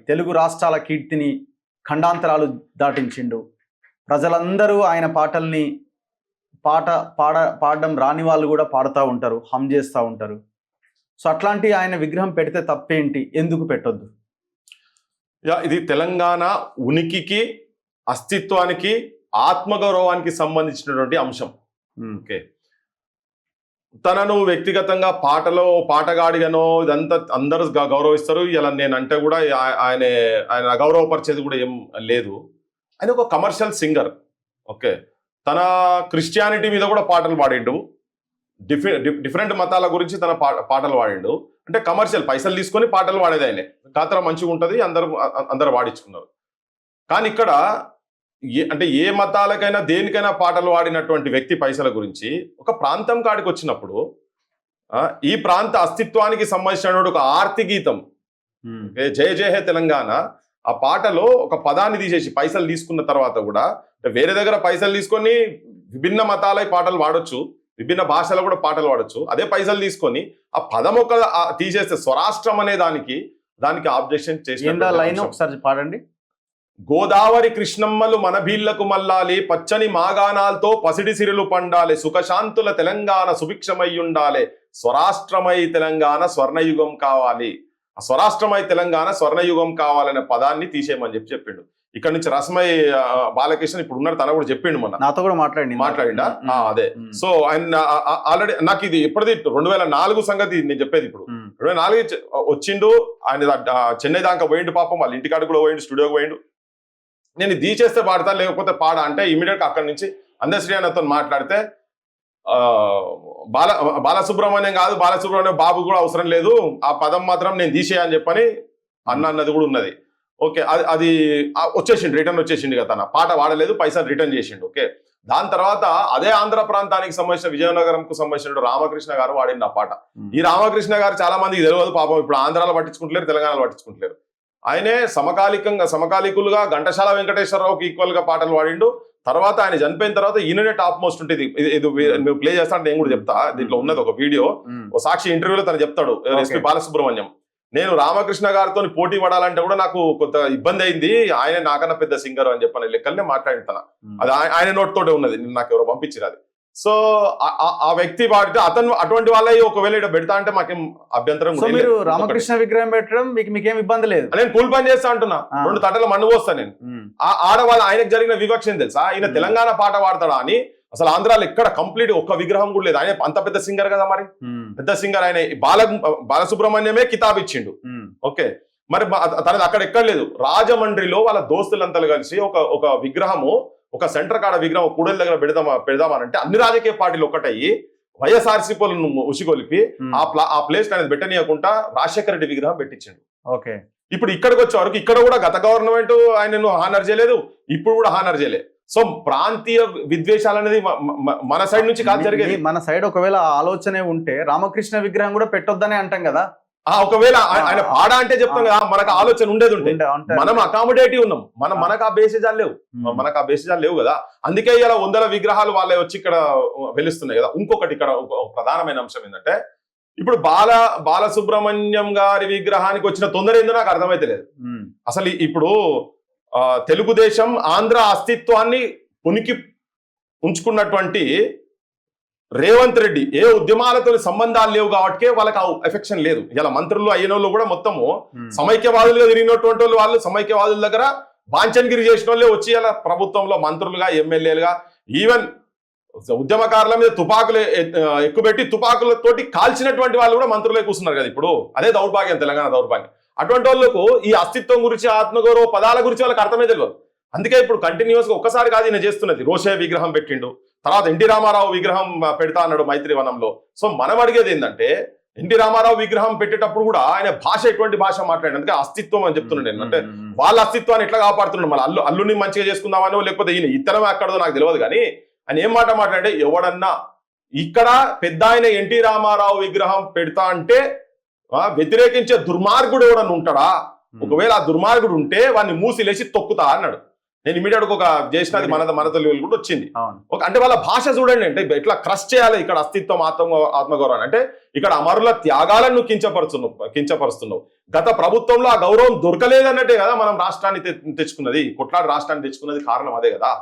తెలుగు రాష్ట్రాల కీర్తిని ఖండాంతరాలు దాటించిండు. ప్రజలందరూ ఆయన పాటల్ని పాడడం రాని వాళ్ళు కూడా పాడుతూ ఉంటారు, హమ్ చేస్తూ ఉంటారు. సో అట్లాంటి ఆయన విగ్రహం పెడితే తప్పేంటి, ఎందుకు పెట్టొద్దు? ఇది తెలంగాణ ఉనికికి, అస్తిత్వానికి, ఆత్మగౌరవానికి సంబంధించినటువంటి అంశం. ఓకే, తనను వ్యక్తిగతంగా పాటగాడిగానో ఇదంతా అందరూ గౌరవిస్తారు. ఇలా నేనంటే కూడా ఆయన అగౌరవపరిచేది కూడా ఏం లేదు. ఆయన ఒక కమర్షియల్ సింగర్. ఓకే, తన క్రిస్టియానిటీ మీద కూడా పాటలు పాడిండు, డిఫరెంట్ మతాల గురించి తన పాటలు పాడిండు. అంటే కమర్షియల్ పైసలు తీసుకొని పాటలు పాడేది ఆయనే. గాత్ర మంచిగా ఉంటుంది, అందరు పాడించుకున్నారు. కానీ ఇక్కడ అంటే ఏ మతాలకైనా దేనికైనా పాటలు పాడినటువంటి వ్యక్తి పైసల గురించి ఒక ప్రాంతం కాడికి వచ్చినప్పుడు ఈ ప్రాంత అస్తిత్వానికి సంబంధించిన ఒక ఆర్తి గీతం జయ జయ హే తెలంగాణ, ఆ పాటలో ఒక పదాన్ని తీసేసి పైసలు తీసుకున్న తర్వాత కూడా వేరే దగ్గర పైసలు తీసుకొని విభిన్న మతాలై పాటలు పాడొచ్చు, విభిన్న భాషలో కూడా పాటలు పాడొచ్చు. అదే పైసలు తీసుకొని ఆ పదం ఒక తీసేస్తే స్వరాష్ట్రం అనే దానికి ఆబ్జెక్షన్ చేసి లైన్ ఒకసారి పాడండి. గోదావరి కృష్ణమ్మలు మన భీళ్లకు మల్లాలి, పచ్చని మాగాణాలతో పసిడి సిరులు పండాలి, సుఖశాంతుల తెలంగాణ సుభిక్షమయ్యుండాలి, స్వరాష్ట్రమై తెలంగాణ స్వర్ణయుగం కావాలి. ఆ స్వరాష్ట్రమై తెలంగాణ స్వర్ణయుగం కావాలనే పదాన్ని తీసేయమని చెప్పిండు. ఇక్కడ నుంచి రసమై బాలకృష్ణ ఇప్పుడు ఉన్నారు, తన కూడా చెప్పిండు, మొన్న నాతో కూడా మాట్లాడిండా. అదే, సో ఆయన ఆల్రెడీ నాకు ఇది ఎప్పటిది 2004 సంగతి నేను చెప్పేది. ఇప్పుడు 2004 వచ్చిండు ఆయన, చెన్నై దాకా పోయిండు పాపం, వాళ్ళ ఇంటికాడ కూడా పోయిండు, స్టూడియోకి పోయిండు. నేను ఇది చేస్తే పాడతా లేకపోతే పాడా అంటే ఇమీడియట్ గా అక్కడి నుంచి అందశ్రీ అన్నతో మాట్లాడితే బాలసుబ్రహ్మణ్యం కాదు, బాలసుబ్రహ్మణ్యం బాబు కూడా అవసరం లేదు, ఆ పదం మాత్రం నేను తీసేయని చెప్పని అన్నది కూడా ఉన్నది. ఓకే, అది వచ్చేసిండు, రిటర్న్ వచ్చేసిండు కదా, తన పాట వాడలేదు, పైసలు రిటర్న్ చేసిండు. ఓకే, దాని తర్వాత అదే ఆంధ్ర ప్రాంతానికి సంబంధించిన విజయనగరంకు సంబంధించిన రామకృష్ణ గారు వాడిండు ఆ పాట. ఈ రామకృష్ణ గారు చాలా మందికి తెలియదు పాపం, ఇప్పుడు ఆంధ్రాలో పట్టించుకుంటలేరు, తెలంగాణలో పట్టించుకుంటలేరు. ఆయనే సమకాలికులుగా ఘంటసాల వెంకటేశ్వరరావుకి ఈక్వల్ గా పాటలు పాడిండు. తర్వాత ఆయన చనిపోయిన తర్వాత ఈయననే టాప్ మోస్ట్ ఉంటుంది. నువ్వు ప్లే చేస్తా అంటే నేను కూడా చెప్తా, దీంట్లో ఉన్నది ఒక వీడియో. ఓ సాక్షి ఇంటర్వ్యూలో తను చెప్తాడు, ఎస్పి బాలసుబ్రహ్మణ్యం, నేను రామకృష్ణ గారితో పోటీ పడాలంటే కూడా నాకు కొంత ఇబ్బంది అయింది, ఆయన నాకన్నా పెద్ద సింగర్ అని చెప్పని లెక్కలనే మాట్లాడిన. అది ఆయన నోట్ తోటే ఉన్నది, నాకు ఎవరో పంపించారు అది. సో ఆ వ్యక్తి వాడితే అటువంటి వాళ్ళ ఒకవేళ ఇక్కడ పెడతా అంటే మాకేం అభ్యంతరం. మీరు రామకృష్ణ విగ్రహం పెట్టడం మీకేం ఇబ్బంది లేదు, నేను కూల్ పని చేస్తా అంటున్నా. 2 తట్టల మన్ను పోస్తా నేను. ఆడవాళ్ళు ఆయనకు జరిగిన వివక్ష తెలుసా, ఆయన తెలంగాణ పాట పాడతాడా అని. అసలు ఆంధ్రాలో ఎక్కడ కంప్లీట్ ఒక్క విగ్రహం కూడా లేదు. ఆయన అంత పెద్ద సింగర్ కదా, మరి పెద్ద సింగర్ ఆయన. బాలసుబ్రహ్మణ్యమే కితాబ్ ఇచ్చిండు. ఓకే, మరి తనది అక్కడ ఎక్కడ లేదు. రాజమండ్రిలో వాళ్ళ దోస్తులంతా కలిసి ఒక విగ్రహము, ఒక సెంటర్ కాడ విగ్రహం కూడలి దగ్గర పెడదామనంటే అన్ని రాజకీయ పార్టీలు ఒక్కటయ్యి వైఎస్ఆర్సీపీలను ఉసిగొలిపి ఆ ప్లేస్ అనేది పెట్టనీయకుండా రాజశేఖర రెడ్డి విగ్రహం పెట్టించిండు. ఓకే, ఇప్పుడు ఇక్కడికి వచ్చే వరకు ఇక్కడ కూడా గత గవర్నమెంట్ ఆయనను హానర్ చేయలేదు, ఇప్పుడు కూడా హానర్ చేయలేదు. సో ప్రాంతీయ విద్వేషాలు అనేది మన సైడ్ నుంచి కాదు జరిగేది. మన సైడ్ ఒకవేళ ఆలోచనే ఉంటే రామకృష్ణ విగ్రహం కూడా పెట్టొద్దనే అంటాం కదా. ఒకవేళ ఆయన పాడా అంటే చెప్తాం కదా, మనకు ఆలోచన ఉండేది ఉంటే మనం అకామిడేటివ్ ఉన్నాం, మనకు ఆ బేసిజాలు లేవు కదా. అందుకే ఇలా 100 విగ్రహాలు వాళ్ళే వచ్చి ఇక్కడ వెలుస్తున్నాయి కదా. ఇంకొకటి ఇక్కడ ప్రధానమైన అంశం ఏంటంటే, ఇప్పుడు బాలసుబ్రహ్మణ్యం గారి విగ్రహానికి వచ్చిన తొందర ఏందో నాకు అర్థమైతే లేదు. అసలు ఇప్పుడు తెలుగుదేశం ఆంధ్ర అస్తిత్వాన్ని పునికి ఉంచుకున్నటువంటి రేవంత్ రెడ్డి ఏ ఉద్యమాలతో సంబంధాలు లేవు కాబట్టి వాళ్ళకి ఆ ఎఫెక్షన్ లేదు. ఇలా మంత్రులు అయినోళ్ళు కూడా మొత్తము సమైక్యవాదులుగా తిరిగినటువంటి వాళ్ళు సమైక్యవాదుల దగ్గర బాంచన్గిరి చేసిన వాళ్ళే వచ్చి ఇలా ప్రభుత్వంలో మంత్రులుగా, ఎమ్మెల్యేలుగా, ఈవెన్ ఉద్యమకారుల మీద తుపాకులు ఎక్కుపెట్టి తుపాకులతోటి కాల్చినటువంటి వాళ్ళు కూడా మంత్రులే కూర్చున్నారు కదా. ఇప్పుడు అదే దౌర్భాగ్యం, తెలంగాణ దౌర్భాగ్యం. అటువంటి వాళ్ళకు ఈ అస్తిత్వం గురించి, ఆత్మగౌరవ పదాల గురించి వాళ్ళకి అర్థమే తెలియదు. అందుకే ఇప్పుడు కంటిన్యూస్ గా ఒక్కసారి కాదు ఈయన చేస్తున్నది. రోషే విగ్రహం పెట్టిండు, తర్వాత ఎన్టీ రామారావు విగ్రహం పెడతా అన్నాడు మైత్రివనంలో. సో మనం అడిగేది ఏంటంటే, ఎన్టీ రామారావు విగ్రహం పెట్టేటప్పుడు కూడా ఆయన భాష ఎటువంటి భాష మాట్లాడి, అందుకే అస్తిత్వం అని చెప్తున్నాడు నేను. అంటే వాళ్ళ అస్తిత్వాన్ని ఎట్లా కాపాడుతున్నాడు, మళ్ళీ అల్లుని మంచిగా చేసుకుందామనో లేకపోతే ఈయన ఇతరం ఎక్కడదో నాకు తెలియదు. కానీ ఆయన ఏం మాట మాట్లాడే, ఎవడన్నా ఇక్కడ పెద్ద ఆయన ఎన్టీ రామారావు విగ్రహం పెడతా అంటే వ్యతిరేకించే దుర్మార్గుడు ఎవడన్నా ఉంటాడా, ఒకవేళ ఆ దుర్మార్గుడు ఉంటే వాడిని మూసిలేసి తొక్కుతా అన్నాడు. నేను ఇమీడియట్ ఒక చేసినది మన తెలుగు కూడా వచ్చింది. అంటే వాళ్ళ భాష చూడండి, అంటే ఇట్లా క్రష్ చేయాలి ఇక్కడ అస్తిత్వం, ఆత్మగౌరవం. అంటే ఇక్కడ అమరుల త్యాగాలను కించపరుస్తున్నావు. గత ప్రభుత్వంలో ఆ గౌరవం దొరకలేదన్నట్టే కదా మనం రాష్ట్రాన్ని తెచ్చుకున్నది, కొట్లాడి రాష్ట్రాన్ని తెచ్చుకున్నది కారణం అదే కదా.